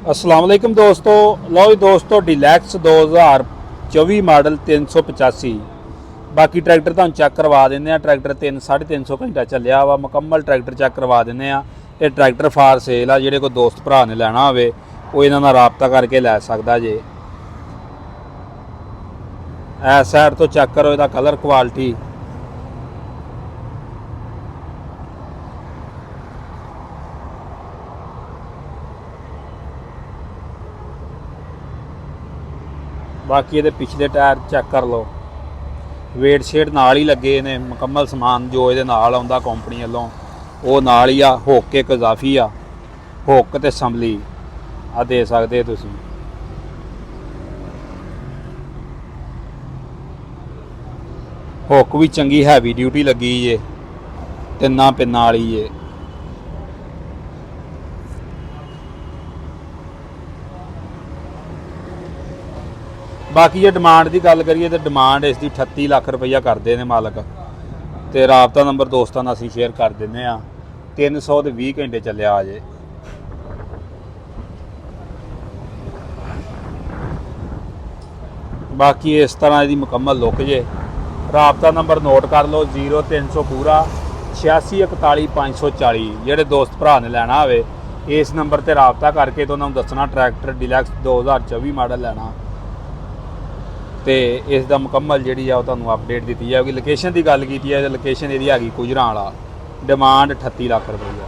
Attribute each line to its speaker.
Speaker 1: अस्सलाम वालेकुम दोस्तों। लो जी दोस्तों, डिलैक्स 2024 मॉडल 385। बाकी ट्रैक्टर तुहानूं चैक करवा देंगे। ट्रैक्टर 3-3.5 घंटा चलिया वा। मुकम्मल ट्रैक्टर चैक करवा देंगे। ये ट्रैक्टर फार सेल आ। जिहड़े कोई दोस्त भरा ने लैना होवे वो इन्हां नाल राबता करके लै सकदा जे। इस साइड तो चैक करो इहदा कलर क्वालिटी। बाकी ये पिछले टायर चैक कर लो। वेट शेड नाल ही लगे ने। मुकम्मल समान जो ये नाल आउंदा कंपनी वालों वो नाल ही आ। हुक एक इजाफी आ। हुक ते असैंबली आ दे सकदे तुसीं। हुक भी चंगी हैवी ड्यूटी लगी जे। तिन्ना पिन्ना वाली जे। बाकी जे डिमांड की गल करिए तो डिमांड इसकी 38 लाख रुपया करते हैं मालक। तो राबता नंबर दोस्तों असीं शेयर कर देंगे। 320 घंटे चलिया अजे। बाकी इस तरह की मुकम्मल लुक जे। राबता नंबर नोट कर लो 0300 पूरा 8641 जोड़े दोस्त भरा ने लैना हो इस नंबर पर राबता करके तो उन्होंने दसना ट्रैक्टर डिलैक्स 2024 मॉडल लैना। तो इसका मुकम्मल जी अपडेट दी जाएगी। लोकेशन की गल की लोकेशन यदी हैगी कुजरा वाला। डिमांड 38 लाख रुपया।